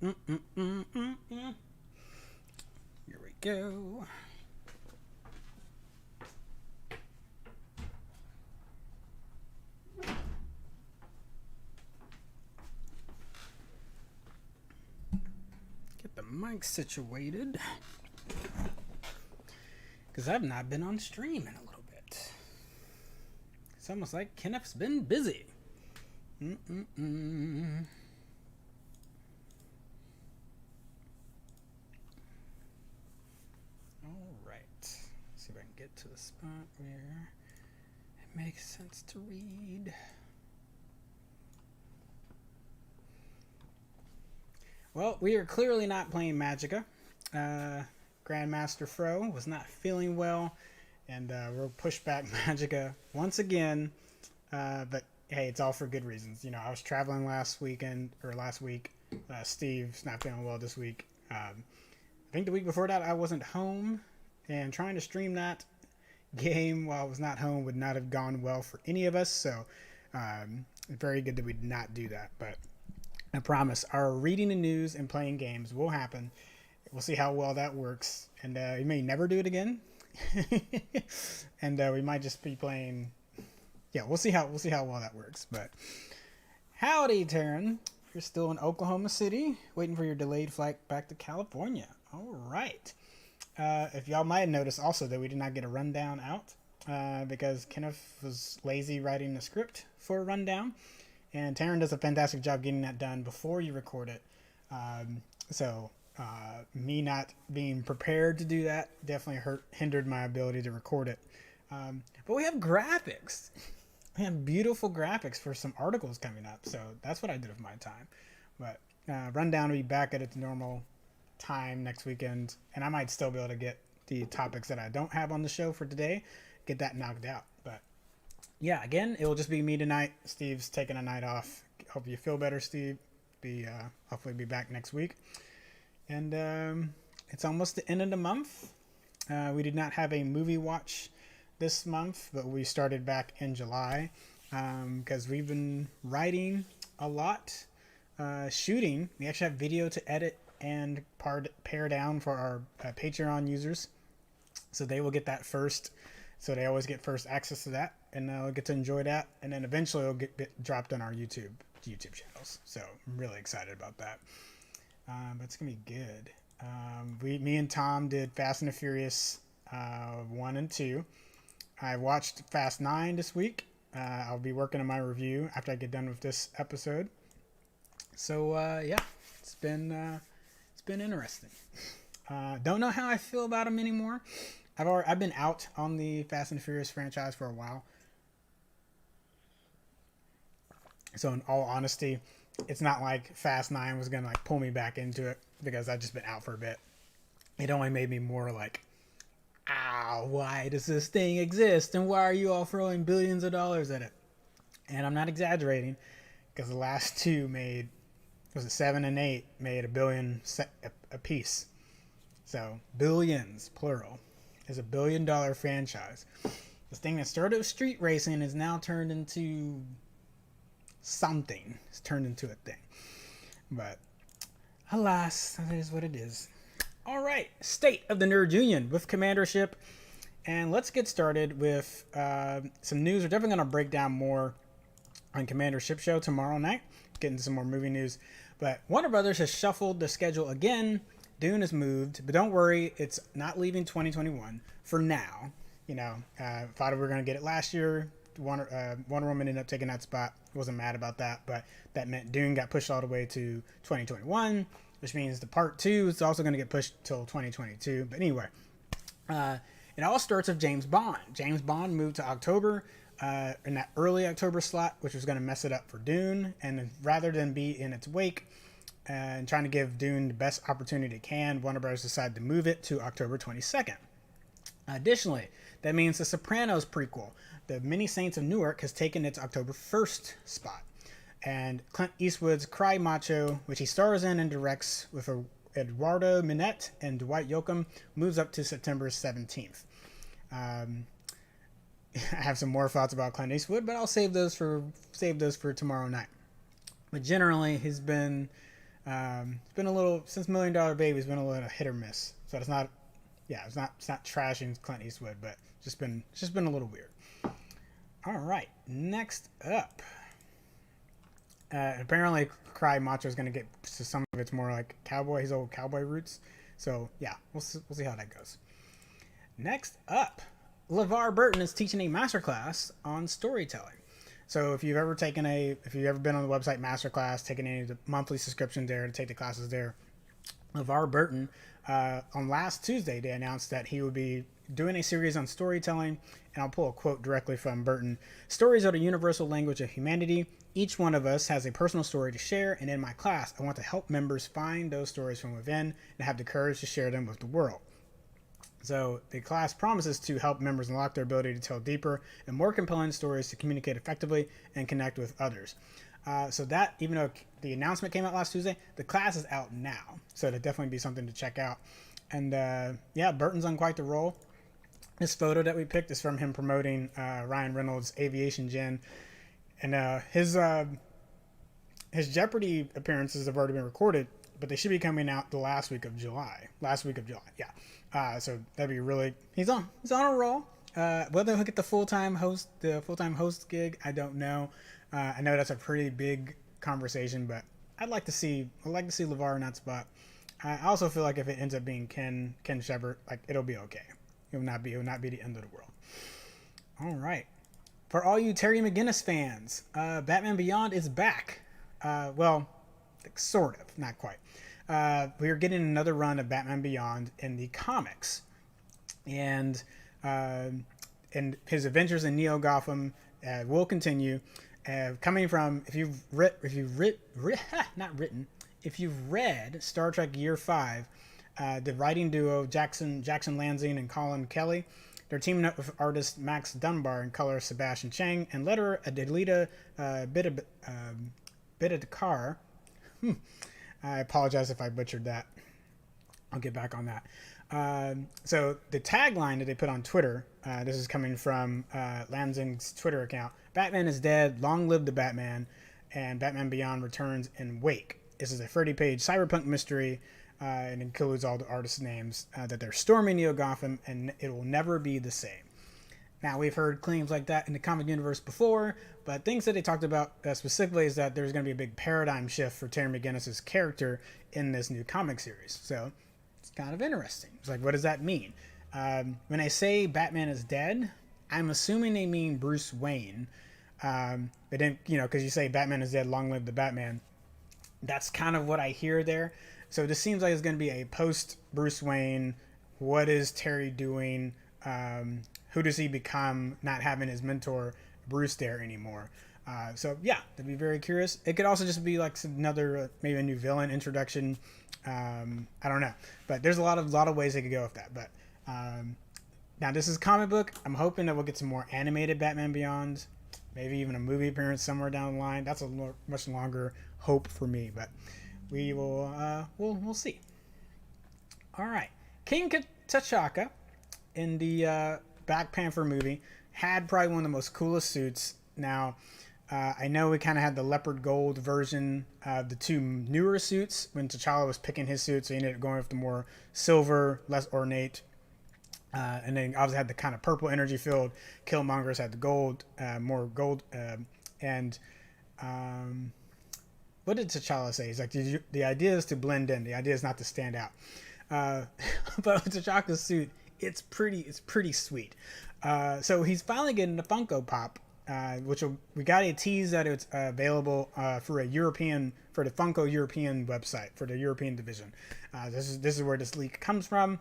Here we go. Get the mic situated. Because I've not been on stream in a little bit. It's almost like Kenneth's been busy. Alright. See if I can get to the spot where it makes sense to read. Well, we are clearly not playing Magicka. Grandmaster Fro was not feeling well, and we'll push back Magicka once again. But hey, it's all for good reasons. You know, I was traveling last week. Steve's not feeling well this week. I think the week before that I wasn't home, and trying to stream that game while I was not home would not have gone well for any of us. So, very good that we did not do that. But I promise, our reading the news and playing games will happen. We'll see how well that works, and we may never do it again, and we might just be playing. Yeah, we'll see how well that works. But howdy, Taryn. You're still in Oklahoma City, waiting for your delayed flight back to California. All right. If y'all might have noticed also that we did not get a rundown out because Kenneth was lazy writing the script for a rundown, and Taryn does a fantastic job getting that done before you record it. Me not being prepared to do that definitely hindered my ability to record it. But we have graphics. We have beautiful graphics for some articles coming up, so that's what I did with my time. But Rundown will be back at its normal time next weekend, and I might still be able to get the topics that I don't have on the show for today, get that knocked out. But yeah, again, it will just be me tonight. Steve's taking a night off. Hope you feel better, Steve. Hopefully be back next week. And it's almost the end of the month. We did not have a movie watch this month, but we started back in July because we've been writing a lot, shooting. We actually have video to edit and pare down for our Patreon users, so they will get that first. So they always get first access to that, and they'll get to enjoy that. And then eventually it'll get dropped on our YouTube channels. So I'm really excited about that. But it's gonna be good. Me and Tom did Fast and the Furious 1 and 2. I watched Fast 9 this week. I'll be working on my review after I get done with this episode. So yeah, it's been interesting. Don't know how I feel about them anymore. I've been out on the Fast and the Furious franchise for a while. So in all honesty, it's not like Fast 9 was gonna like pull me back into it because I've just been out for a bit. It only made me more like, why does this thing exist, and why are you all throwing billions of dollars at it? And I'm not exaggerating, because the last two made, was it 7 and 8, made $1 billion a piece. So billions, plural, is $1 billion franchise. This thing that started with street racing is now turned into something. It's turned into a thing. But alas, that is what it is. All right, State of the Nerd Union with Commandership. And let's get started with some news. We're definitely going to break down more on Commandership Show tomorrow night, get into some more movie news. But Warner Brothers has shuffled the schedule again. Dune has moved, but don't worry, it's not leaving 2021 for now. You know, thought we were going to get it last year. Wonder Woman ended up taking that spot. Wasn't mad about that, but that meant Dune got pushed all the way to 2021, which means the part 2 is also going to get pushed till 2022. But anyway, it all starts with James Bond. James Bond moved to October in that early October slot, which was going to mess it up for Dune. And rather than be in its wake and trying to give Dune the best opportunity it can, Warner Bros. Decided to move it to October 22nd. Additionally, that means the Sopranos prequel, The Many Saints of Newark, has taken its October 1st spot. And Clint Eastwood's Cry Macho, which he stars in and directs with Eduardo Minette and Dwight Yoakam, moves up to September 17th. I have some more thoughts about Clint Eastwood, but I'll save those for tomorrow night. But generally, he's been It's been a little since Million Dollar Baby. It's been a little hit or miss. So it's not, yeah, it's not trashing Clint Eastwood, but it's just been a little weird. All right, next up. Apparently, Cry Macho is going to get to some of its more like his old cowboy roots. So yeah, we'll see how that goes. Next up, LeVar Burton is teaching a masterclass on storytelling. So if you've ever been on the website Masterclass, taken any of the monthly subscriptions there to take the classes there, LeVar Burton, on last Tuesday, they announced that he would be doing a series on storytelling, and I'll pull a quote directly from Burton. Stories are the universal language of humanity. Each one of us has a personal story to share, and in my class, I want to help members find those stories from within and have the courage to share them with the world. So the class promises to help members unlock their ability to tell deeper and more compelling stories to communicate effectively and connect with others. So that, even though the announcement came out last Tuesday, the class is out now. So it'll definitely be something to check out. And yeah, Burton's on quite the roll. This photo that we picked is from him promoting Ryan Reynolds' Aviation Gin. And his Jeopardy appearances have already been recorded, but they should be coming out the last week of July, yeah. So that'd be really, he's on a roll. Whether he'll get the full-time host gig, I don't know. I know that's a pretty big conversation, but I'd like to see LeVar in that spot. I also feel like if it ends up being Ken Shepard, like, it'll be okay. It will not be the end of the world. All right. For all you Terry McGinnis fans, Batman Beyond is back. Well, sort of, not quite. We are getting another run of Batman Beyond in the comics, and his adventures in Neo Gotham will continue. Coming from, if you've read Star Trek Year 5, the writing duo Jackson Lanzing and Colin Kelly, they're teaming up with artist Max Dunbar and colorist Sebastian Chang and letterer Adelita Bidadkar. I apologize if I butchered that. I'll get back on that. So the tagline that they put on Twitter, this is coming from Lanzing's Twitter account: "Batman is dead, long live the Batman," and Batman Beyond returns in Wake. This is a 30-page cyberpunk mystery. It includes all the artists' names, that they're storming Neo Gotham, and it will never be the same. Now, we've heard claims like that in the comic universe before, but things that they talked about specifically is that there's going to be a big paradigm shift for Terry McGinnis' character in this new comic series. So it's kind of interesting. It's like, what does that mean? When I say Batman is dead, I'm assuming they mean Bruce Wayne. They didn't, because you say Batman is dead, long live the Batman. That's kind of what I hear there. So this seems like it's going to be a post Bruce Wayne. What is Terry doing? Who does he become, not having his mentor Bruce there anymore? So yeah, that'd be very curious. It could also just be like another, maybe a new villain introduction. I don't know, but there's a lot of ways they could go with that. But now this is comic book. I'm hoping that we'll get some more animated Batman Beyond, maybe even a movie appearance somewhere down the line. That's a much longer hope for me, but we will we'll see. All right, King T'Chaka in the Black Panther movie had probably one of the most coolest suits. Now, I know we kind of had the leopard gold version of the two newer suits when T'Challa was picking his suit, so he ended up going with the more silver, less ornate. And then obviously had the kind of purple energy field. Killmonger's had the gold, more gold. What did T'Challa say? He's like, the idea is to blend in. The idea is not to stand out. But with T'Chaka's suit, it's pretty sweet. So he's finally getting the Funko Pop, we got a tease that it's available for the Funko European website, for the European division. This is where this leak comes from.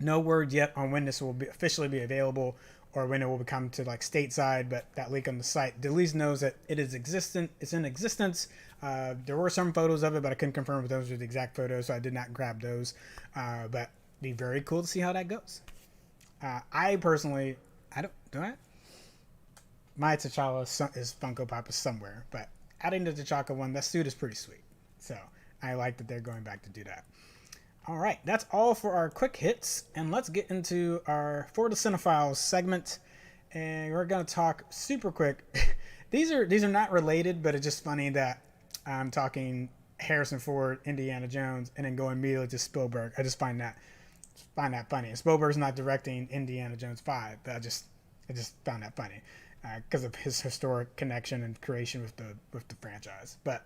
No word yet on when this will officially be available or when it will become to like stateside, but that leak on the site at least knows that it is existent. It's in existence. There were some photos of it, but I couldn't confirm if those were the exact photos, so I did not grab those. But it'd be very cool to see how that goes. I personally, my T'Challa is Funko Pop is somewhere, but adding the T'Chaka one, that suit is pretty sweet. So I like that they're going back to do that. All right, that's all for our quick hits, and let's get into our For the Cinephiles segment, and we're going to talk super quick. These are not related, but it's just funny that I'm talking Harrison Ford, Indiana Jones, and then go immediately to Spielberg. I just find that funny. And Spielberg's not directing Indiana Jones 5, but I just found that funny because of his historic connection and creation with the franchise. But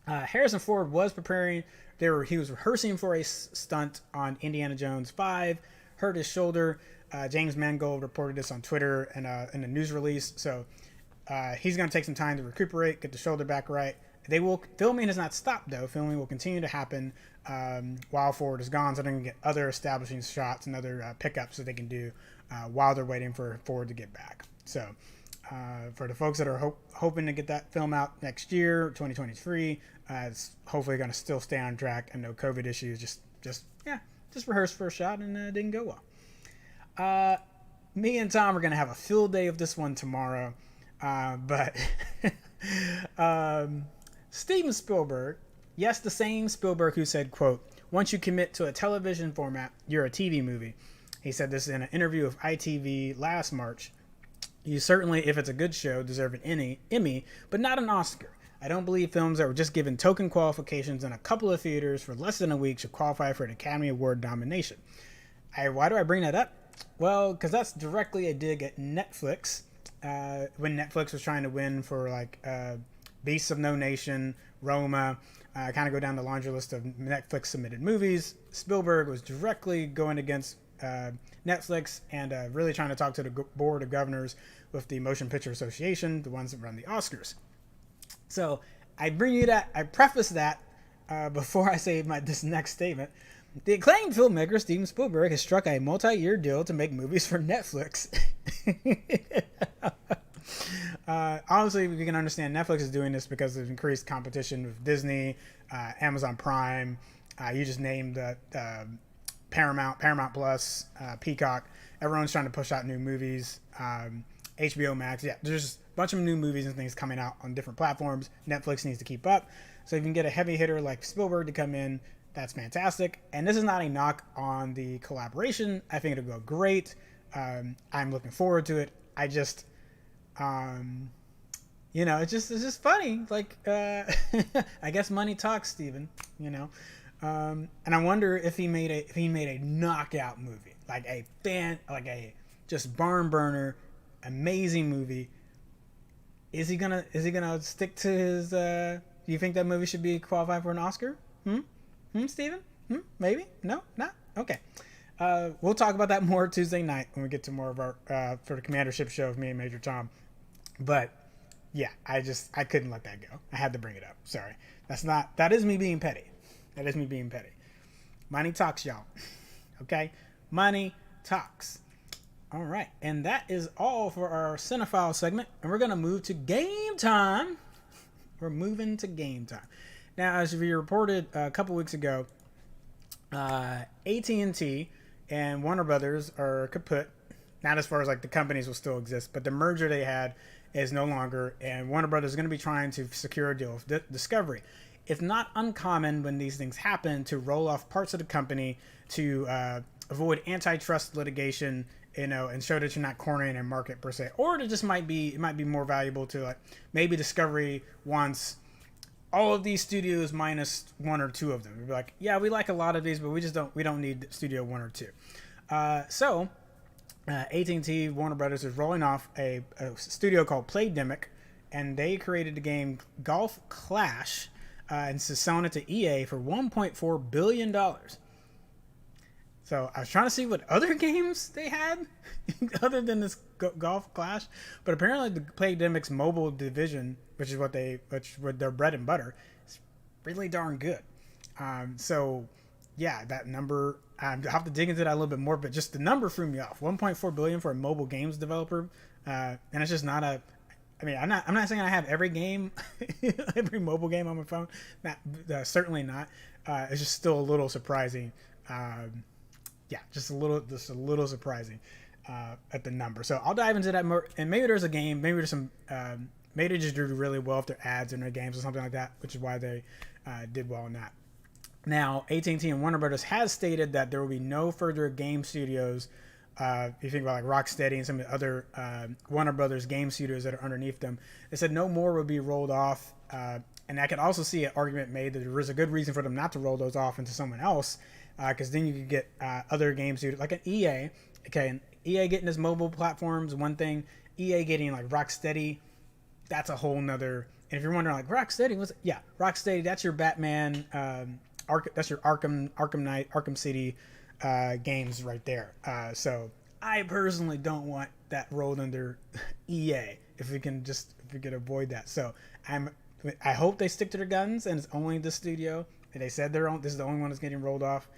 Harrison Ford was preparing. He was rehearsing for a stunt on Indiana Jones 5, hurt his shoulder. James Mangold reported this on Twitter and in a news release. So he's going to take some time to recuperate, get the shoulder back right. Filming has not stopped though. Filming will continue to happen while Ford is gone, so they can get other establishing shots and other pickups that they can do while they're waiting for Ford to get back. So for the folks that are hoping to get that film out next year, 2023, it's hopefully going to still stay on track and no COVID issues. Just rehearsed for a shot and it didn't go well. Me and Tom are going to have a field day of this one tomorrow, but Steven Spielberg, yes, the same Spielberg who said, quote, "Once you commit to a television format, you're a TV movie." He said this in an interview with ITV last March. "You certainly, if it's a good show, deserve an Emmy, but not an Oscar. I don't believe films that were just given token qualifications in a couple of theaters for less than a week should qualify for an Academy Award nomination." Why do I bring that up? Well, because that's directly a dig at Netflix. When Netflix was trying to win for Beasts of No Nation, Roma, kind of go down the laundry list of Netflix submitted movies, Spielberg was directly going against Netflix and really trying to talk to the board of governors with the Motion Picture Association, the ones that run the Oscars. So I preface that before I say this next statement. The acclaimed filmmaker Steven Spielberg has struck a multi-year deal to make movies for Netflix. Honestly, we can understand Netflix is doing this because of increased competition with Disney, Amazon Prime. You just named Paramount Plus, Peacock. Everyone's trying to push out new movies. HBO Max. Yeah, there's a bunch of new movies and things coming out on different platforms. Netflix needs to keep up. So if you can get a heavy hitter like Spielberg to come in, that's fantastic. And this is not a knock on the collaboration. I think it'll go great. I'm looking forward to it. I just, it's just funny. Like, I guess money talks, Steven, and I wonder if he made a knockout movie, like a just barn burner, amazing movie. Is he gonna stick to his, do you think that movie should be qualified for an Oscar? Steven? Maybe? No? Not? Okay. We'll talk about that more Tuesday night when we get to more of our for the Commandership show with me and Major Tom. But yeah, I couldn't let that go. I had to bring it up. Sorry. That is me being petty. Money talks, y'all. Okay? Money talks. All right. And that is all for our Cinephile segment. And we're going to move to game time. We're moving to game time. Now, as we reported a couple weeks ago, AT&T and Warner Brothers are kaput. Not as far as the companies will still exist, but the merger they had is no longer, and Warner Brothers is going to be trying to secure a deal with Discovery. It's not uncommon when these things happen to roll off parts of the company to avoid antitrust litigation, and show that you're not cornering a market per se, or it might be more valuable to maybe Discovery wants all of these studios minus one or two of them. We'd be like, yeah, we like a lot of these, but we don't need studio one or two. So AT&T, Warner Brothers is rolling off a studio called Playdemic, and they created the game Golf Clash, and selling it to EA for $1.4 billion. So I was trying to see what other games they had other than this Golf Clash, but apparently the Playdemic's mobile division, which is their bread and butter, is really darn good. So yeah, that number, I'll have to dig into that a little bit more, but just the number threw me off. $1.4 billion for a mobile games developer, and it's just not a. I mean, I'm not saying I have every game, every mobile game on my phone. Certainly not. It's just still a little surprising. Just a little surprising at the number. So I'll dive into that more. And maybe there's a game. Maybe there's some. Maybe they just do really well if their ads in their games or something like that, which is why they did well in that. Now, AT&T and Warner Brothers has stated that there will be no further game studios. If you think about Rocksteady and some of the other Warner Brothers game studios that are underneath them, they said no more will be rolled off, and And I could also see an argument made that there was a good reason for them not to roll those off into someone else, because then you could get other games, like an EA. Okay, and EA getting his mobile platforms, one thing. EA getting like Rocksteady, that's a whole nother. And if you're wondering, like, Rocksteady, Rocksteady, that's your Batman, that's your Arkham Knight, Arkham City games right there. So I personally don't want that rolled under EA if we can avoid that. So I hope they stick to their guns and it's only the studio. They said this is the only one that's getting rolled off.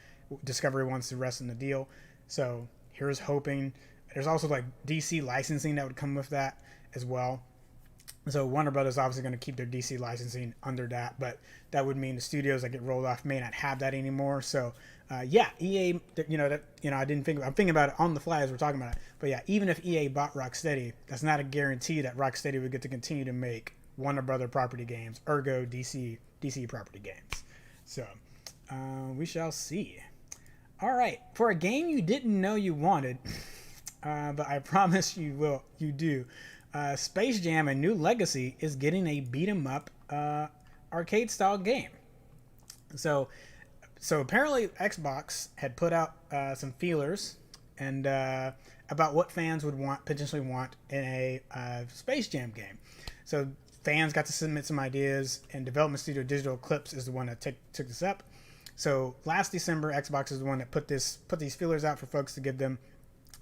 Discovery wants the rest in the deal. So here's hoping. There's also like DC licensing that would come with that as well. So Warner Brothers obviously going to keep their DC licensing under that, but that would mean the studios that get rolled off may not have that anymore. So EA, I didn't think. I'm thinking about it on the fly as we're talking about it. But yeah, even if EA bought Rocksteady, that's not a guarantee that Rocksteady would get to continue to make Warner Brother property games, ergo DC property games. So we shall see. All right, for a game you didn't know you wanted, but I promise you do. Space Jam: A New Legacy is getting a beat 'em up arcade style game. So apparently Xbox had put out some feelers and about what fans would potentially want in a Space Jam game. So fans got to submit some ideas, and development studio Digital Eclipse is the one that took this up. So last December, Xbox is the one that put these feelers out for folks to give them,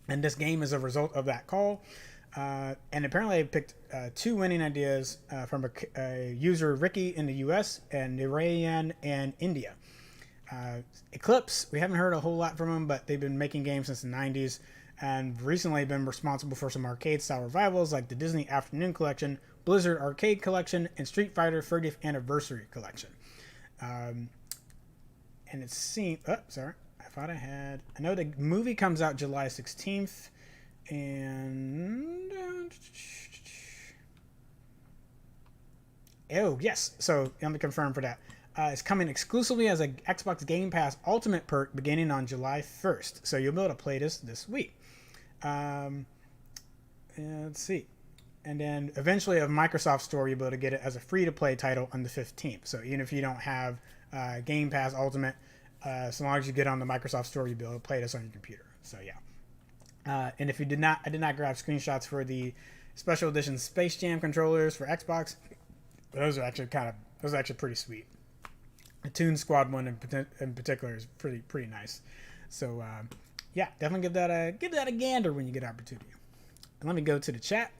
and this game is a result of that call. And apparently they picked 2 winning ideas from a user, Ricky, in the US and Narayan in India. Eclipse, we haven't heard a whole lot from them, but they've been making games since the 90s and recently been responsible for some arcade-style revivals like the Disney Afternoon Collection, Blizzard Arcade Collection, and Street Fighter 30th Anniversary Collection. And it seemed... Oh, sorry. I know the movie comes out July 16th. And oh yes, so let me confirm for that. It's coming exclusively as a Xbox Game Pass Ultimate perk beginning on July 1st. So you'll be able to play this week. Let's see, and then eventually a Microsoft Store you'll be able to get it as a free-to-play title on the 15th. So even if you don't have Game Pass Ultimate, as long as you get on the Microsoft Store, you'll be able to play this on your computer. So yeah. And if I did not grab screenshots for the special edition Space Jam controllers for Xbox. Those are actually pretty sweet. The Toon Squad one in particular is pretty nice. So yeah, definitely give that a gander when you get opportunity. And let me go to the chat.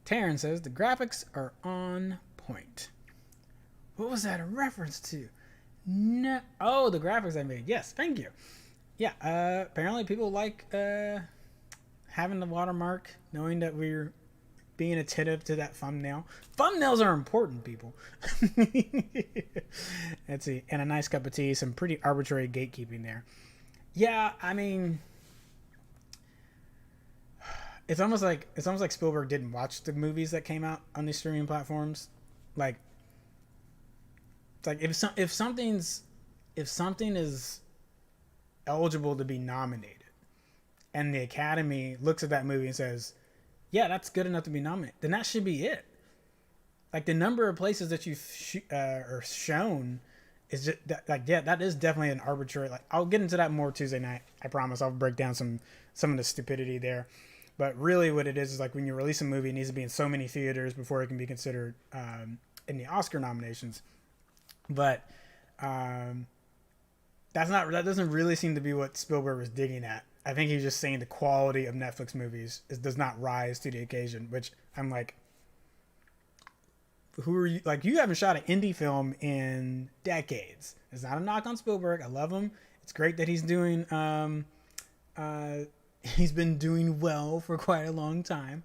Taryn says the graphics are on point. What was that a reference to? No. Oh, the graphics I made. Yes, thank you. Yeah, apparently people like having the watermark, knowing that we're being attentive to that thumbnail. Thumbnails are important, people. Let's see. And a nice cup of tea, some pretty arbitrary gatekeeping there. Yeah, I mean, it's almost like Spielberg didn't watch the movies that came out on these streaming platforms. Like, it's like if something is eligible to be nominated, and the Academy looks at that movie and says, "Yeah, that's good enough to be nominated," then that should be it. Like the number of places that you've are shown is just that is definitely an arbitrary. Like I'll get into that more Tuesday night. I promise. I'll break down some of the stupidity there. But really, what it is like when you release a movie, it needs to be in so many theaters before it can be considered in the Oscar nominations. But that doesn't really seem to be what Spielberg was digging at. I think he's just saying the quality of Netflix movies does not rise to the occasion, which I'm like, who are you? Like, you haven't shot an indie film in decades. It's not a knock on Spielberg. I love him. It's great that he's doing, he's been doing well for quite a long time.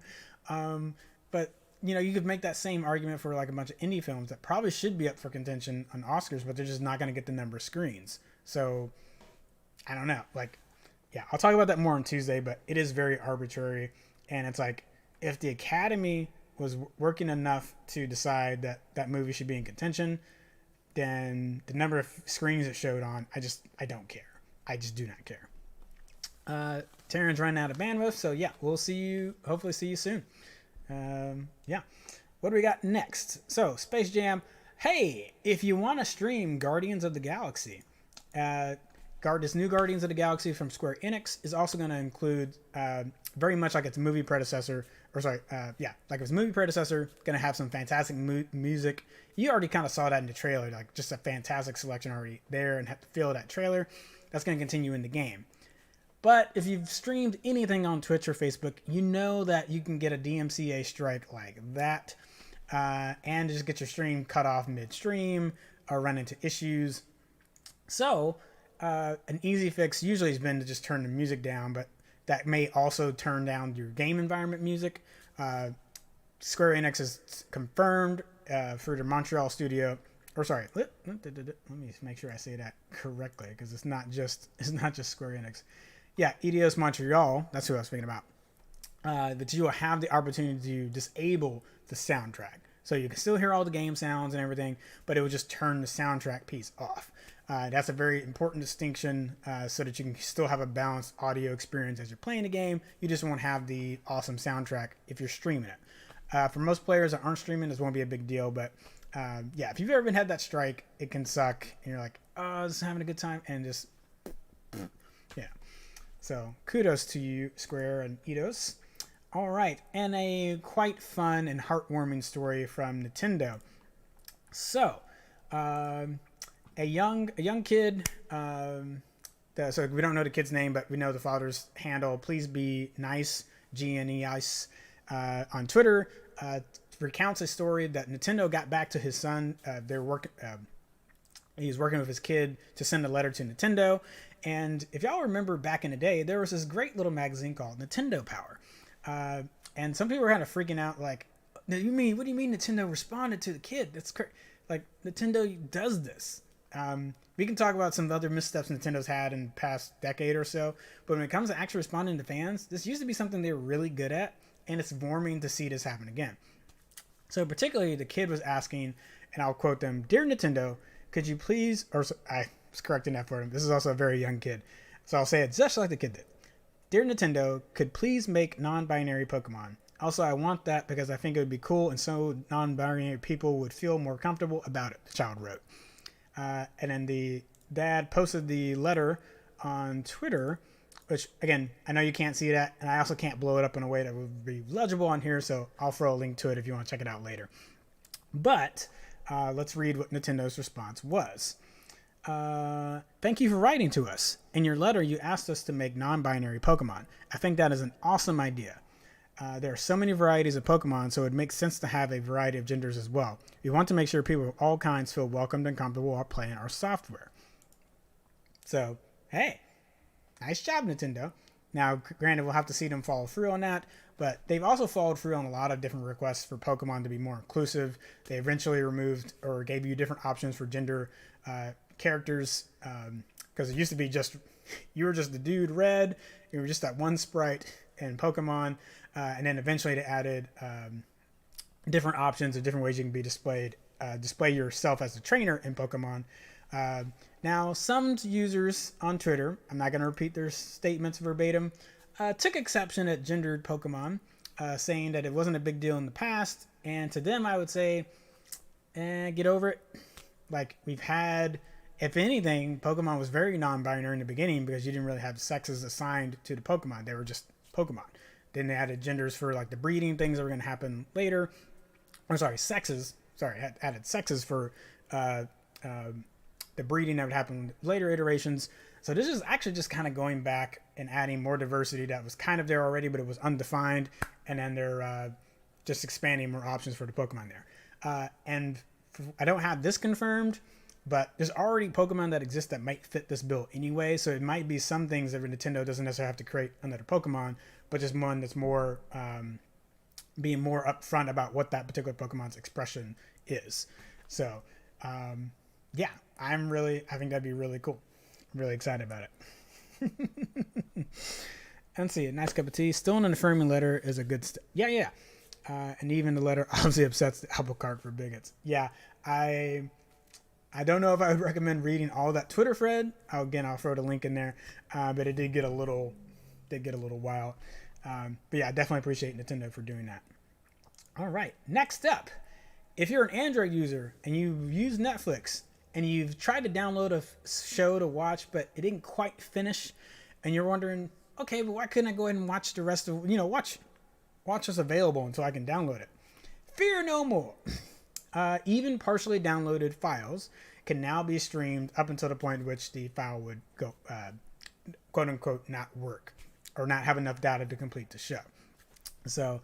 But, you know, you could make that same argument for like a bunch of indie films that probably should be up for contention on Oscars, but they're just not going to get the number of screens. So I don't know. Like, yeah, I'll talk about that more on Tuesday, but it is very arbitrary. And it's like, if the Academy was working enough to decide that movie should be in contention, then the number of screens it showed on, I don't care. I just do not care. Taryn's running out of bandwidth, so yeah, we'll hopefully see you soon. Yeah. What do we got next? So, Space Jam. hey, if you want to stream Guardians of the Galaxy, this new Guardians of the Galaxy from Square Enix is also going to include very much like its movie predecessor, like its movie predecessor, going to have some fantastic music. You already kind of saw that in the trailer, like just a fantastic selection already there, and have to feel that trailer. That's going to continue in the game. But if you've streamed anything on Twitch or Facebook, you know that you can get a DMCA strike like that, and just get your stream cut off midstream or run into issues. So an easy fix usually has been to just turn the music down, but that may also turn down your game environment music. Square Enix has confirmed for their Montreal studio, let me make sure I say that correctly, because it's not just Square Enix. Yeah, Eidos Montreal, that's who I was thinking about. That you will have the opportunity to disable the soundtrack. So you can still hear all the game sounds and everything, but it will just turn the soundtrack piece off. That's a very important distinction, so that you can still have a balanced audio experience as you're playing the game. You just won't have the awesome soundtrack if you're streaming it. For most players that aren't streaming, this won't be a big deal, but if you've ever had that strike, it can suck, and you're like, oh, just having a good time, and just, yeah. So kudos to you, Square and Eidos. All right, and a quite fun and heartwarming story from Nintendo. So, a young kid. So we don't know the kid's name, but we know the father's handle. Please be nice, GNEICE, on Twitter. Recounts a story that Nintendo got back to his son. They're working. He was working with his kid to send a letter to Nintendo. And if y'all remember back in the day, there was this great little magazine called Nintendo Power. And some people were kind of freaking out, like, what do you mean Nintendo responded to the kid? That's crazy. Like, Nintendo does this. We can talk about some other missteps Nintendo's had in the past decade or so, but when it comes to actually responding to fans, this used to be something they were really good at, and it's warming to see this happen again. So particularly the kid was asking, and I'll quote them, "Dear Nintendo, could you please," I was correcting that for him. This is also a very young kid, so I'll say it just like the kid did. "Dear Nintendo, could please make non-binary Pokemon. Also, I want that because I think it would be cool and so non-binary people would feel more comfortable about it," the child wrote. And then the dad posted the letter on Twitter, which, again, I know you can't see that, and I also can't blow it up in a way that would be legible on here, so I'll throw a link to it if you want to check it out later. But let's read what Nintendo's response was. "Thank you for writing to us. In your letter, you asked us to make non-binary Pokemon. I think that is an awesome idea. There are so many varieties of Pokemon, so it makes sense to have a variety of genders as well. We want to make sure people of all kinds feel welcomed and comfortable while playing our software." So, hey, nice job, Nintendo. Now, granted, we'll have to see them follow through on that, but they've also followed through on a lot of different requests for Pokemon to be more inclusive. They eventually removed or gave you different options for gender characters, because it used to be just, you were just the dude Red, you were just that one sprite in Pokemon, and then eventually they added different options of different ways you can be displayed, display yourself as a trainer in Pokemon. Now, some users on Twitter, I'm not going to repeat their statements verbatim, took exception at gendered Pokemon, saying that it wasn't a big deal in the past, and to them I would say, get over it. Like, we've had, if anything, Pokemon was very non-binary in the beginning because you didn't really have sexes assigned to the Pokemon. They were just Pokemon. Then they added genders for, like, the breeding things that were going to happen later. Sexes. Added sexes for the breeding that would happen in later iterations. So this is actually just kind of going back and adding more diversity that was kind of there already, but it was undefined. And then they're just expanding more options for the Pokemon there. And I don't have this confirmed, but there's already Pokemon that exist that might fit this bill anyway. So it might be some things that Nintendo doesn't necessarily have to create another Pokemon, but just one that's more being more upfront about what that particular Pokemon's expression is. So yeah, I think that'd be really cool. I'm really excited about it. Let's see, a nice cup of tea. Still an affirming letter is a good step. Yeah. And even the letter obviously upsets the apple cart for bigots. Yeah, I don't know if I would recommend reading all that Twitter thread. Again, I'll throw the link in there. But it did get a little wild. But yeah, I definitely appreciate Nintendo for doing that. All right, next up if you're an Android user and you use Netflix and you've tried to download a show to watch, but it didn't quite finish, and you're wondering, okay, but why couldn't I go ahead and watch the rest of, watch what's available until I can download it? Fear no more. Even partially downloaded files can now be streamed up until the point at which the file would go, quote unquote, not work or not have enough data to complete the show. So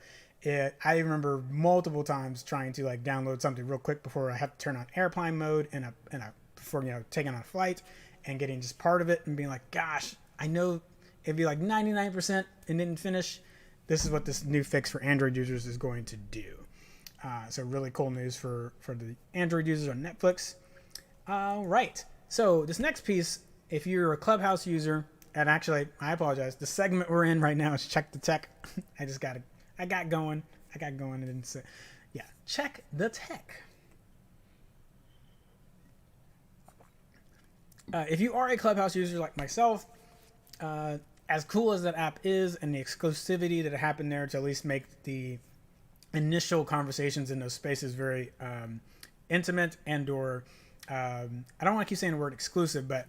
I remember multiple times trying to like download something real quick before I have to turn on airplane mode before taking on a flight and getting just part of it and being like, gosh, I know it'd be like 99% and didn't finish. This is what this new fix for Android users is going to do. So really cool news for the Android users on Netflix. All right. So this next piece, if you're a Clubhouse user, and actually, I apologize. The segment we're in right now is Check the Tech. I got going and didn't say, yeah, Check the Tech. If you are a Clubhouse user like myself, as cool as that app is and the exclusivity that happened there to at least make the initial conversations in those spaces very intimate and or I don't want to keep saying the word exclusive, but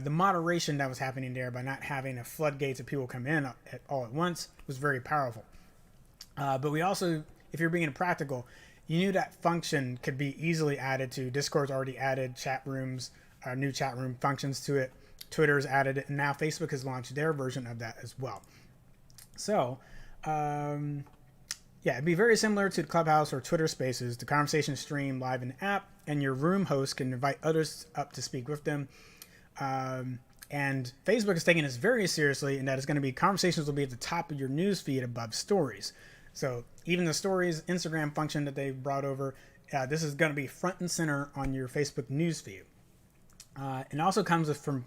the moderation that was happening there by not having a floodgates of people come in all at once was very powerful. But we also, if you're being practical, you knew that function could be easily added to Discord's already added chat rooms, new chat room functions to it. Twitter's added it, and now Facebook has launched their version of that as well. So, yeah, it'd be very similar to Clubhouse or Twitter Spaces. The conversation stream live in the app, and your room host can invite others up to speak with them. And Facebook is taking this very seriously in that it's going to be conversations will be at the top of your news feed above stories. So even the stories Instagram function that they brought over, this is going to be front and center on your Facebook news feed. It also comes from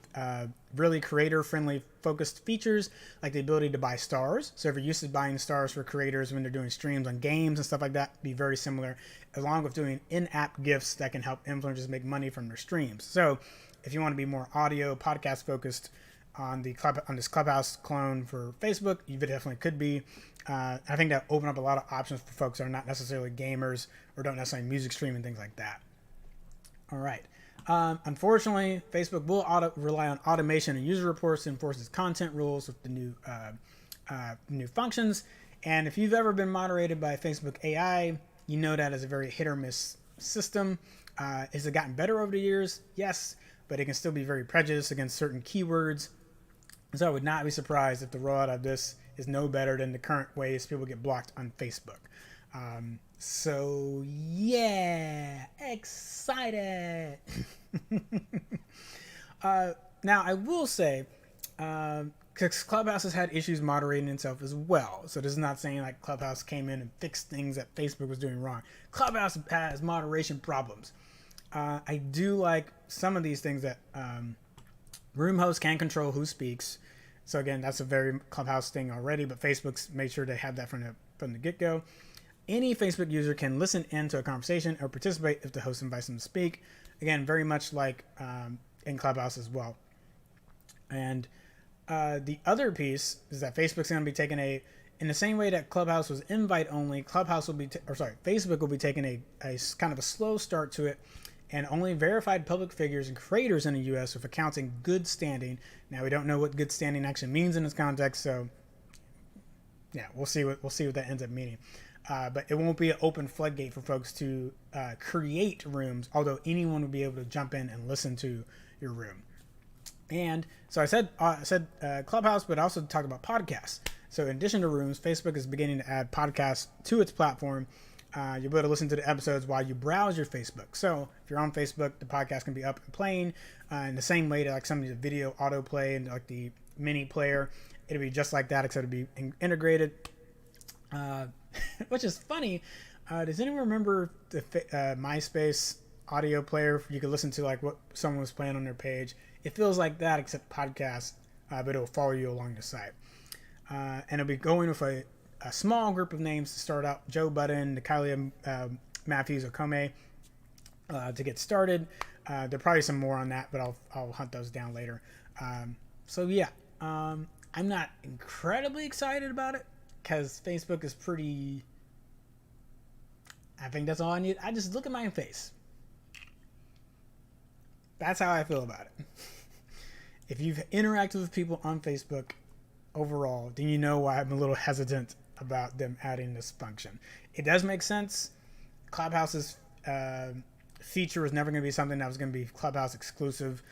really creator-friendly focused features like the ability to buy stars. So if you're used to buying stars for creators when they're doing streams on games and stuff like that, be very similar, along with doing in-app gifts that can help influencers make money from their streams. So if you want to be more audio podcast focused on this Clubhouse clone for Facebook, you definitely could be. I think that opened up a lot of options for folks that are not necessarily gamers or don't necessarily music stream and things like that. All right. Unfortunately, Facebook will rely on automation and user reports to enforce its content rules with the new functions. And if you've ever been moderated by Facebook AI, you know that is a very hit or miss system. Has it gotten better over the years? Yes, but it can still be very prejudiced against certain keywords. So I would not be surprised if the rollout of this is no better than the current ways people get blocked on Facebook. So yeah, excited. Now I will say, because Clubhouse has had issues moderating itself as well. So this is not saying like Clubhouse came in and fixed things that Facebook was doing wrong. Clubhouse has moderation problems. I do like some of these things that room hosts can control who speaks. So again, that's a very Clubhouse thing already, but Facebook's made sure they have that from the get-go. Any Facebook user can listen in to a conversation or participate if the host invites them to speak. Again, very much like in Clubhouse as well. And the other piece is that Facebook's going to be taking in the same way that Clubhouse was invite only, Facebook will be taking a kind of a slow start to it, and only verified public figures and creators in the U.S. with accounts in good standing. Now we don't know what good standing actually means in this context, so yeah, we'll see what that ends up meaning. But it won't be an open floodgate for folks to create rooms, although anyone will be able to jump in and listen to your room. And so I said Clubhouse, but I also talked about podcasts. So in addition to rooms, Facebook is beginning to add podcasts to its platform. You'll be able to listen to the episodes while you browse your Facebook. So if you're on Facebook, the podcast can be up and playing in the same way that like some of the video autoplay and like the mini player. It'll be just like that, except it'll be integrated. Which is funny. Does anyone remember the MySpace audio player? You could listen to like what someone was playing on their page. It feels like that, except podcast, but it'll follow you along the site. And it'll be going with a small group of names to start out. Joe Budden, Kylie Matthews Okome to get started. There'll probably some more on that, but I'll hunt those down later. So yeah, I'm not incredibly excited about it because Facebook is pretty I think that's all I need. I just look at my face. That's how I feel about it. If you've interacted with people on Facebook overall, then you know why I'm a little hesitant about them adding this function. It does make sense. Clubhouse's feature was never going to be something that was going to be Clubhouse exclusive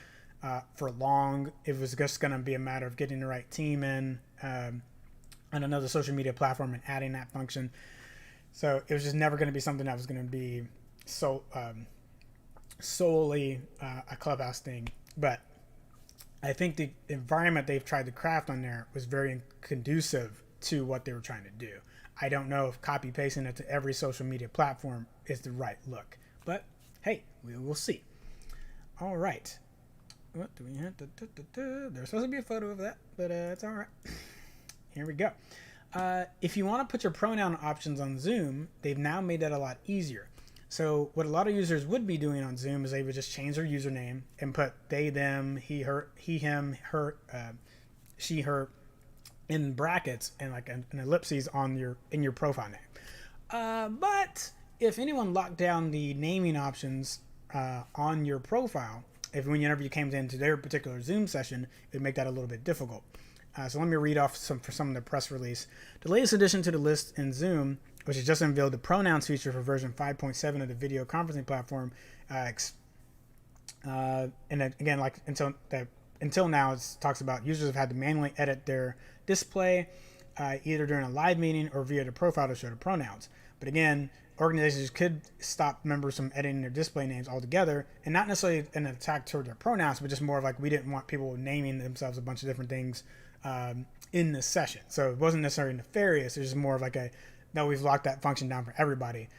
for long. It was just going to be a matter of getting the right team in on another social media platform and adding that function. So it was just never going to be something that was going to be solely a Clubhouse thing. But I think the environment they've tried to craft on there was very conducive to what they were trying to do. I don't know if copy pasting it to every social media platform is the right look, but hey, we will see. All right. What do we have? There's supposed to be a photo of that, but it's all right. Here we go. If you want to put your pronoun options on Zoom, they've now made that a lot easier. So what a lot of users would be doing on Zoom is they would just change their username and put they, them, he, her, he, him, her, she, her in brackets and like an ellipses on your profile name. But if anyone locked down the naming options on your profile, whenever you came into their particular Zoom session, it would make that a little bit difficult. So let me read off some of the press release. The latest addition to the list in Zoom, which has just unveiled the pronouns feature for version 5.7 of the video conferencing platform. And again, like until now, it talks about users have had to manually edit their display either during a live meeting or via the profile to show the pronouns. But again, organizations could stop members from editing their display names altogether, and not necessarily an attack toward their pronouns, but just more of like we didn't want people naming themselves a bunch of different things in this session. So it wasn't necessarily nefarious. It was just more of like no, we've locked that function down for everybody.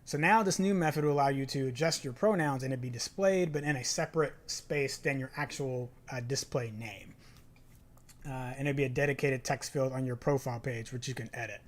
So now this new method will allow you to adjust your pronouns and it'd be displayed, but in a separate space than your actual display name. And it'd be a dedicated text field on your profile page, which you can edit.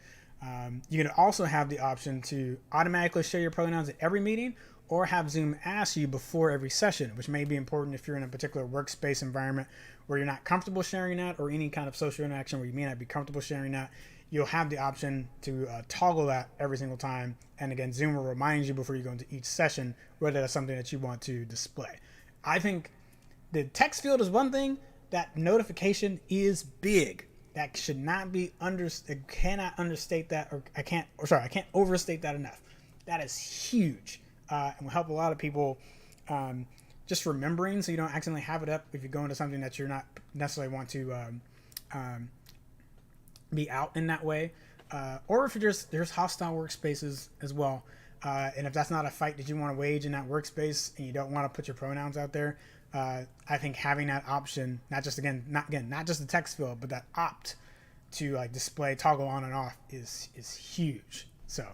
You can also have the option to automatically show your pronouns at every meeting or have Zoom ask you before every session, which may be important if you're in a particular workspace environment where you're not comfortable sharing that, or any kind of social interaction where you may not be comfortable sharing that. You'll have the option to toggle that every single time. And again, Zoom will remind you before you go into each session whether that's something that you want to display. I think the text field is one thing. That notification is big. That should not be cannot understate that, or I can't overstate that enough. That is huge and will help a lot of people just remembering, so you don't accidentally have it up if you go into something that you're not necessarily want to be out in that way, or if there's hostile workspaces as well, and if that's not a fight that you want to wage in that workspace and you don't want to put your pronouns out there, I think having that option, not just the text field, but that opt to like display toggle on and off is huge. So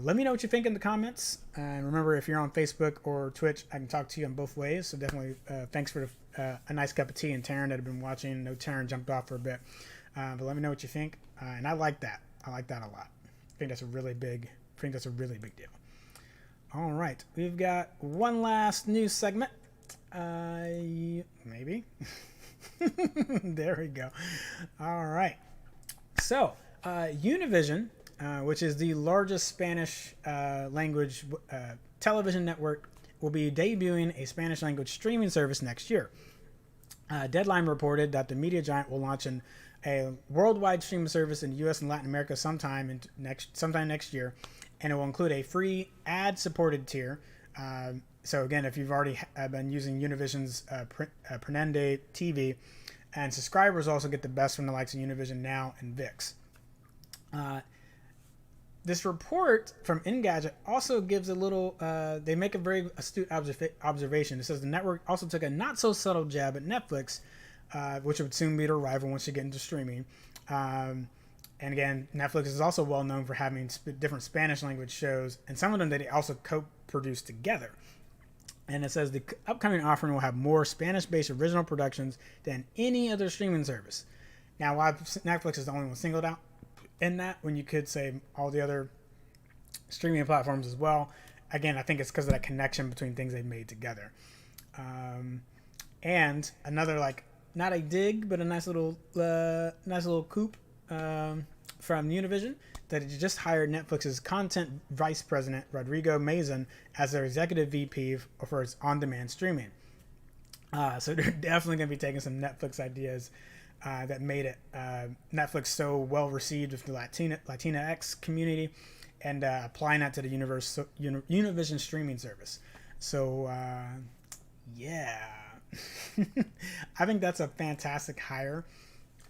let me know what you think in the comments, and remember, if you're on Facebook or Twitch, I can talk to you in both ways. So definitely thanks for a nice cup of tea, and Taryn that have been watching. No, Taryn jumped off for a bit. But let me know what you think, and I like that. I like that a lot. I think that's a really big deal. All right, we've got one last news segment. Maybe. There we go. All right. So, Univision, which is the largest Spanish language television network, will be debuting a Spanish language streaming service next year. Deadline reported that the media giant will launch a worldwide streaming service in the U.S. and Latin America sometime next year, and it will include a free ad-supported tier. So again, if you've already been using Univision's Prende TV, and subscribers also get the best from the likes of Univision Now and ViX. This report from Engadget also gives a little, they make a very astute observation. It says the network also took a not so subtle jab at Netflix, which would soon be their rival once you get into streaming. And again, Netflix is also well known for having different Spanish language shows, and some of them that they also co-produce together. And it says the upcoming offering will have more Spanish-based original productions than any other streaming service. Now, while Netflix is the only one singled out in that, when you could say all the other streaming platforms as well, again, I think it's because of that connection between things they've made together. And another, like, not a dig, but a nice little coup from Univision. that it just hired Netflix's content vice president, Rodrigo Mazin, as their executive VP for its on-demand streaming. So they're definitely going to be taking some Netflix ideas that made it Netflix so well received with the Latinx community, and applying that to the Univision streaming service. So yeah, I think that's a fantastic hire.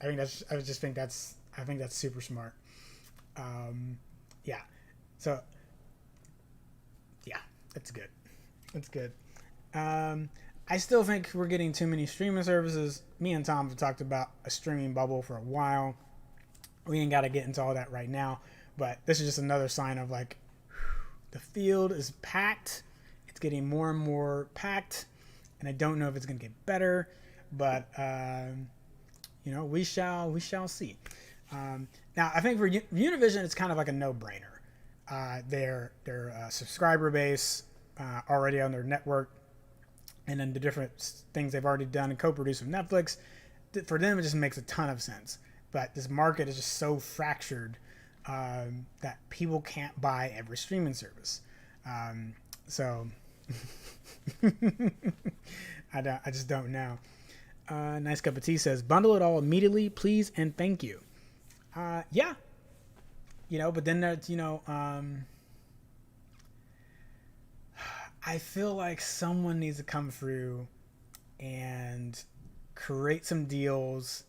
I think that's super smart. Yeah. So yeah, it's good. It's good. I still think we're getting too many streaming services. Me and Tom have talked about a streaming bubble for a while. We ain't got to get into all that right now, but this is just another sign of like the field is packed. It's getting more and more packed, and I don't know if it's going to get better, but we shall see. Now, I think for Univision, it's kind of like a no-brainer. Their subscriber base already on their network, and then the different things they've already done and co-produced with Netflix, for them it just makes a ton of sense. But this market is just so fractured that people can't buy every streaming service. So I just don't know. Nice Cup of Tea says, bundle it all immediately, please and thank you. Yeah. But then there's, I feel like someone needs to come through and create some deals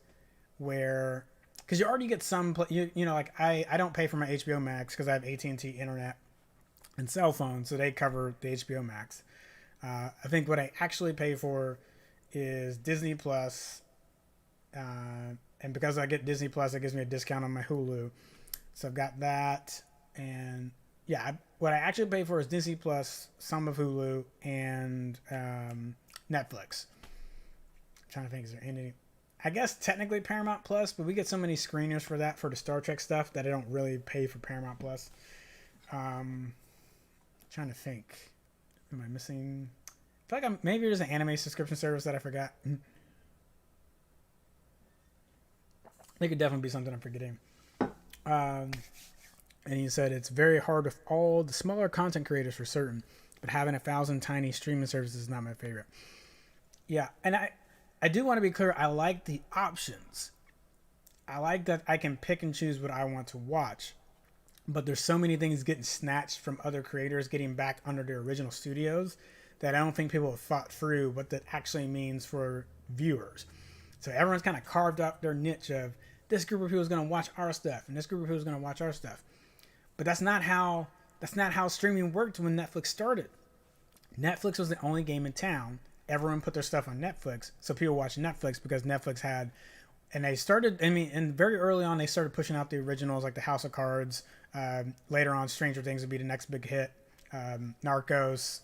where, because you already get some, like I don't pay for my HBO Max because I have AT&T internet and cell phone, so they cover the HBO Max. I think what I actually pay for is Disney Plus, and because I get Disney Plus, it gives me a discount on my Hulu. So I've got that, and yeah, what I actually pay for is Disney Plus, some of Hulu, and Netflix. I'm trying to think, is there any? I guess technically Paramount Plus, but we get so many screeners for that for the Star Trek stuff that I don't really pay for Paramount Plus. Trying to think, am I missing? I feel like maybe there's an anime subscription service that I forgot. There could definitely be something I'm forgetting. And he said it's very hard with all the smaller content creators for certain, but having 1,000 tiny streaming services is not my favorite. Yeah, and I do want to be clear. I like the options. I like that I can pick and choose what I want to watch, but there's so many things getting snatched from other creators getting back under their original studios that I don't think people have thought through what that actually means for viewers. So everyone's kind of carved out their niche of this group of people is going to watch our stuff and this group of people is going to watch our stuff. But that's not how streaming worked when Netflix started. Netflix was the only game in town. Everyone put their stuff on Netflix, so people watched Netflix because Netflix had, and they started. And very early on, they started pushing out the originals like the House of Cards. Later on, Stranger Things would be the next big hit. Narcos,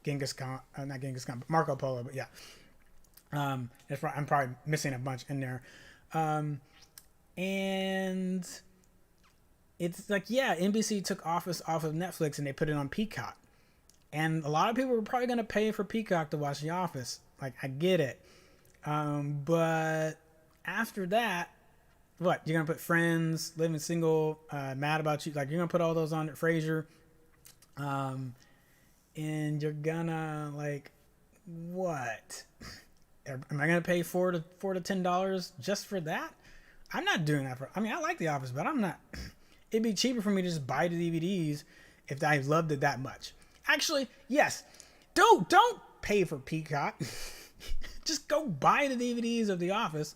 Genghis Khan, not Genghis Khan, but Marco Polo. But yeah, I'm probably missing a bunch in there, and it's like, yeah, NBC took Office off of Netflix and they put it on Peacock. And a lot of people were probably going to pay for Peacock to watch The Office. Like, I get it. But after that, what? You're going to put Friends, Living Single, Mad About You. Like, you're going to put all those on at Frasier. And you're going to, like, what? Am I going to pay $4 to $10 just for that? I'm not doing that I like The Office, but I'm not. It'd be cheaper for me to just buy the DVDs if I loved it that much. Actually, yes. Don't pay for Peacock. Just go buy the DVDs of The Office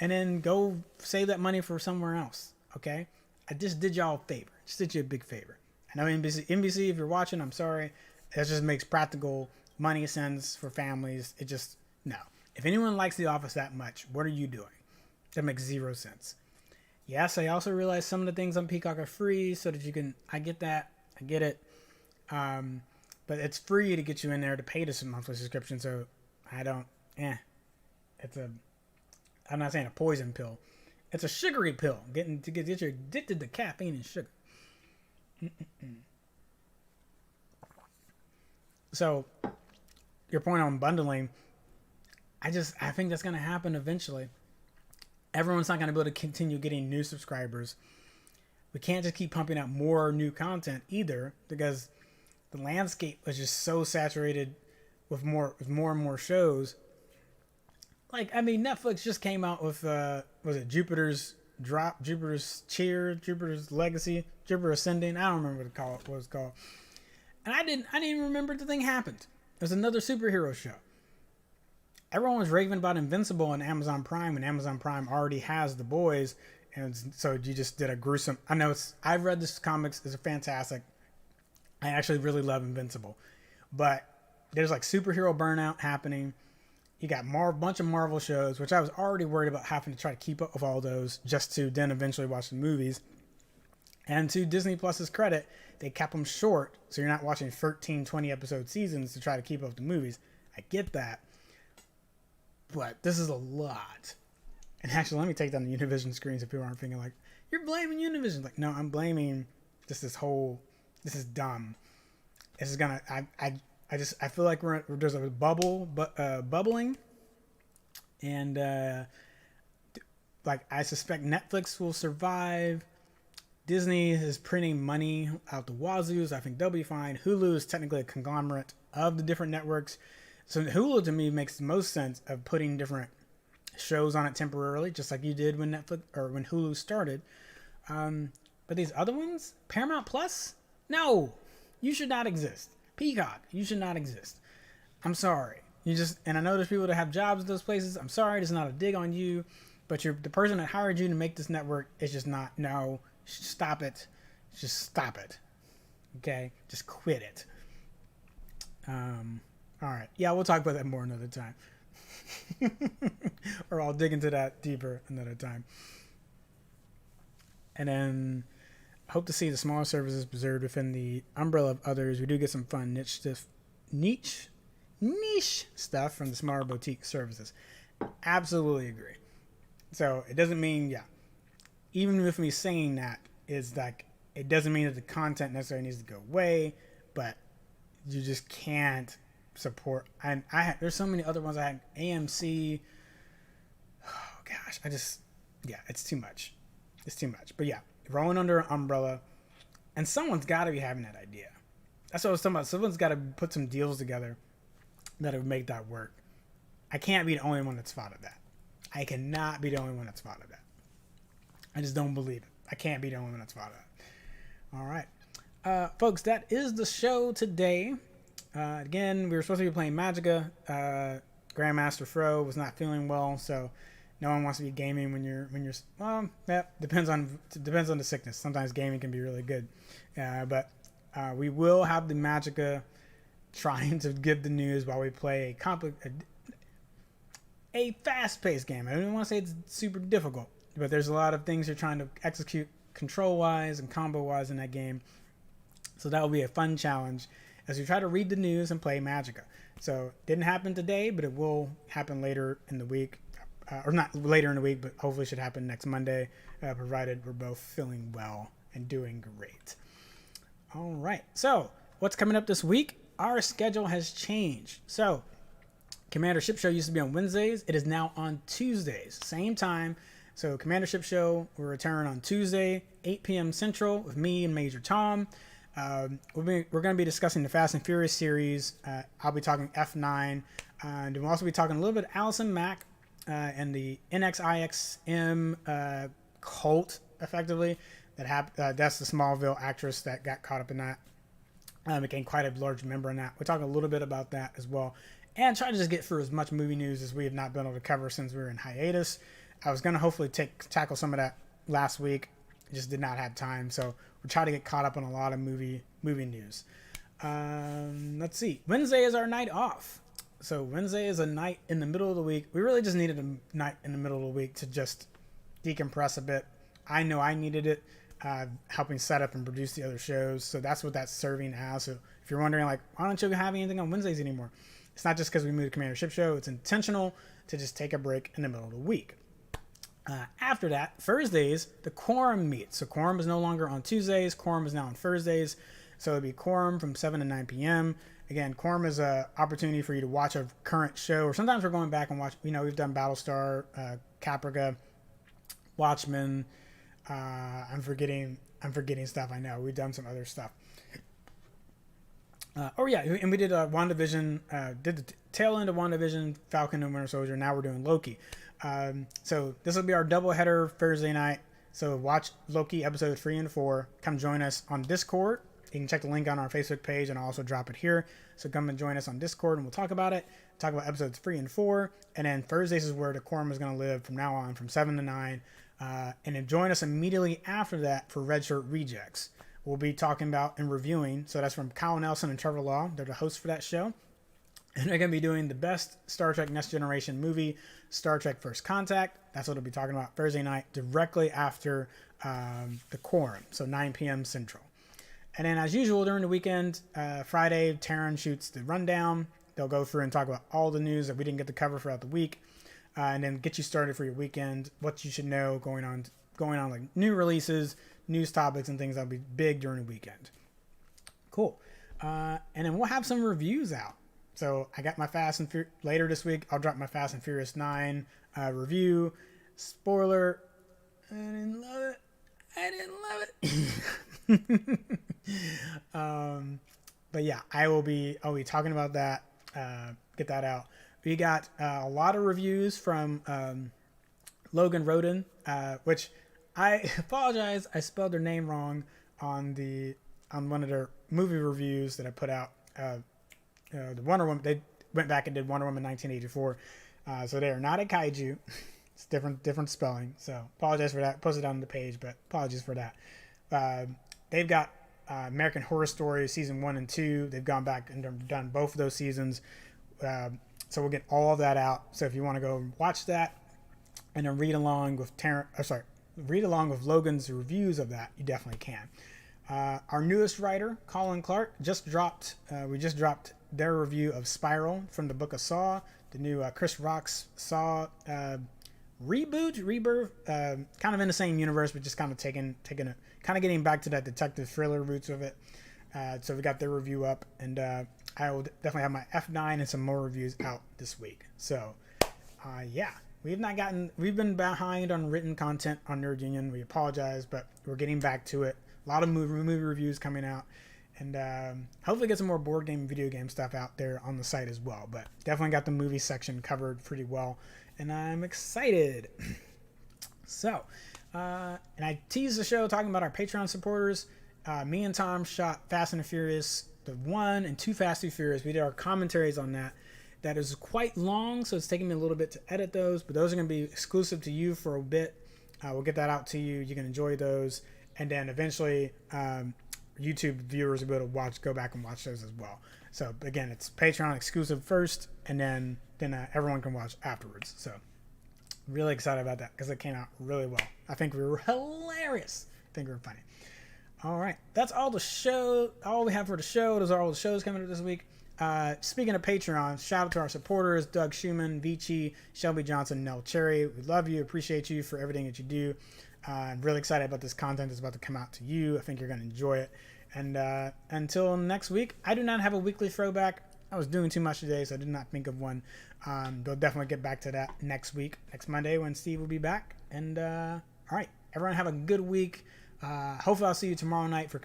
and then go save that money for somewhere else. Okay? I just did y'all a favor. Just did you a big favor. I know NBC, if you're watching, I'm sorry. That just makes practical money sense for families. It just, no. If anyone likes The Office that much, what are you doing? That makes zero sense. Yes, I also realize some of the things on Peacock are free so that you can, I get that. I get it. But it's free to get you in there to pay this monthly subscription. So I don't, I'm not saying a poison pill. It's a sugary pill to get you addicted to caffeine and sugar. So your point on bundling, I think that's going to happen eventually. Everyone's not going to be able to continue getting new subscribers. we can't just keep pumping out more new content either, because the landscape was just so saturated with more and more shows. Like, I mean, Netflix just came out with was it Jupiter's Drop, Jupiter's Cheer, Jupiter's Legacy, Jupiter Ascending. I don't remember what it was called. And I didn't even remember the thing happened. It was another superhero show. Everyone was raving about Invincible on Amazon Prime when Amazon Prime already has The Boys, and so you just did a gruesome. I know I've read this comics. It's fantastic. I actually really love Invincible, but there's like superhero burnout happening. You got bunch of Marvel shows, which I was already worried about having to try to keep up with all those just to then eventually watch the movies. And to Disney Plus's credit, they kept them short, so you're not watching 13, 20 episode seasons to try to keep up with the movies. I get that, but this is a lot. And actually, let me take down the Univision screens if people aren't thinking like, you're blaming Univision. Like, no, I'm blaming just this is dumb. This is gonna, I feel like there's a bubbling, and like I suspect Netflix will survive. Disney is printing money out the wazoos. I think they'll be fine. Hulu is technically a conglomerate of the different networks, so Hulu to me makes the most sense of putting different shows on it temporarily, just like you did when Netflix or when Hulu started. But these other ones, Paramount Plus, no, you should not exist. Peacock, you should not exist. I'm sorry. And I know there's people that have jobs at those places. I'm sorry, this is not a dig on you, but the person that hired you to make this network is just not, no, stop it. Just stop it. Okay? Just quit it. All right. Yeah, we'll talk about that more another time. Or I'll dig into that deeper another time. And then I hope to see the smaller services preserved within the umbrella of others. We do get some fun niche stuff from the smaller boutique services. Absolutely agree. So it doesn't mean, even with me saying that, is like, it doesn't mean that the content necessarily needs to go away, but you just can't support. And there's so many other ones. I had AMC. Oh gosh, it's too much. It's too much. But yeah, rolling under an umbrella, and someone's got to be having that idea. That's what I was talking about. Someone's got to put some deals together that would make that work. I can't be the only one that's thought of that. I cannot be the only one that's thought of that. I just don't believe it. I can't be the only one that's thought of that. All right. Folks, that is the show today. Again, we were supposed to be playing Magicka. Grandmaster Fro was not feeling well, so no one wants to be gaming when you're well, that depends on the sickness. Sometimes gaming can be really good. But we will have the Magicka trying to give the news while we play a fast-paced game. I don't want to say it's super difficult, but there's a lot of things you're trying to execute control-wise and combo-wise in that game. So that will be a fun challenge as we try to read the news and play Magicka. So didn't happen today, but it will happen later in the week. Or not later in the week, but hopefully should happen next Monday, provided we're both feeling well and doing great. All right. So what's coming up this week? Our schedule has changed. So Commander Ship Show used to be on Wednesdays. It is now on Tuesdays, same time. So Commander Ship Show will return on Tuesday, 8 p.m. Central with me and Major Tom. We're going to be discussing the Fast and Furious series. I'll be talking F9. And we'll also be talking a little bit of Allison Mack and the NXIXM cult, effectively. That's the Smallville actress that got caught up in that. Became quite a large member in that. We're talking a little bit about that as well. And try to just get through as much movie news as we have not been able to cover since we were in hiatus. I was going to hopefully tackle some of that last week. Just did not have time. So we're trying to get caught up on a lot of movie news. Let's see. Wednesday is our night off. So Wednesday is a night in the middle of the week. We really just needed a night in the middle of the week to just decompress a bit. I know I needed it, helping set up and produce the other shows. So that's what that's serving as. So if you're wondering, like, why don't you have anything on Wednesdays anymore? It's not just because we moved to Commander Ship Show. It's intentional to just take a break in the middle of the week. After that, Thursdays, the Quorum meets. So Quorum is no longer on Tuesdays. Quorum is now on Thursdays. So it'll be Quorum from 7 to 9 p.m. Again, Quorum is an opportunity for you to watch a current show. Or sometimes we're going back and watch, we've done Battlestar, Caprica, Watchmen, I'm forgetting stuff. I know we've done some other stuff. And we did WandaVision. Did the tail end of WandaVision, Falcon and Winter Soldier. Now we're doing Loki. So this will be our doubleheader Thursday night. So watch Loki episodes 3 and 4. Come join us on Discord. You can check the link on our Facebook page, and I'll also drop it here. So come and join us on Discord, and we'll talk about it. Talk about episodes 3 and 4. And then Thursdays is where the quorum is going to live from now on, from 7 to 9. And then join us immediately after that for Red Shirt Rejects. We'll be talking about and reviewing. So that's from Kyle Nelson and Trevor Law. They're the hosts for that show. And they're going to be doing the best Star Trek Next Generation movie, Star Trek First Contact. That's what they'll be talking about Thursday night, directly after the quorum. So 9 p.m. Central. And then, as usual, during the weekend, Friday, Taryn shoots the rundown. They'll go through and talk about all the news that we didn't get to cover throughout the week, and then get you started for your weekend. What you should know going on, like new releases, news topics, and things that'll be big during the weekend. Cool. And then we'll have some reviews out. So I got my later this week. I'll drop my Fast and Furious 9 review. Spoiler: I didn't love it. But yeah, I'll be talking about that. Get that out. We got a lot of reviews from Logan Roden, which I apologize. I spelled their name wrong on one of their movie reviews that I put out. The Wonder Woman. They went back and did Wonder Woman 1984. So they are not a kaiju. It's different spelling. So apologize for that. Posted on the page, but apologies for that. They've got American Horror Story season 1 and 2. They've gone back and done both of those seasons. So we'll get all of that out. So if you want to go watch that and then read along with Logan's reviews of that, you definitely can. Our newest writer, Colin Clark, just dropped their review of Spiral from the Book of Saw, the new Chris Rock's Saw rebirth, kind of in the same universe, but just kind of taking it, kind of getting back to that detective thriller roots of it. So we got their review up, and I will definitely have my F9 and some more reviews out this week. So yeah, we've been behind on written content on Nerd Union. We apologize, but we're getting back to it. A lot of movie reviews coming out, and hopefully get some more board game and video game stuff out there on the site as well. But definitely got the movie section covered pretty well, and I'm excited. So, and I teased the show talking about our Patreon supporters. Me and Tom shot Fast and the Furious, the 1 and 2 Fast and Furious. We did our commentaries on that. That is quite long, so it's taking me a little bit to edit those, but those are going to be exclusive to you for a bit. We'll get that out to you. You can enjoy those. And then eventually, YouTube viewers will be able to go back and watch those as well. So again, it's Patreon exclusive first, and then everyone can watch afterwards. So really excited about that because it came out really well. I think we were hilarious. I think we were funny. All right, that's all we have for the show. Those are all the shows coming up this week. Speaking of Patreon, shout out to our supporters: Doug Schumann, Vici, Shelby Johnson, Nell Cherry. We love you, appreciate you for everything that you do. I'm really excited about this content that's about to come out to you. I think you're going to enjoy it. And until next week, I do not have a weekly throwback. I was doing too much today, so I did not think of one. We'll definitely get back to that next week, next Monday, when Steve will be back. And all right, everyone have a good week. Hopefully I'll see you tomorrow night for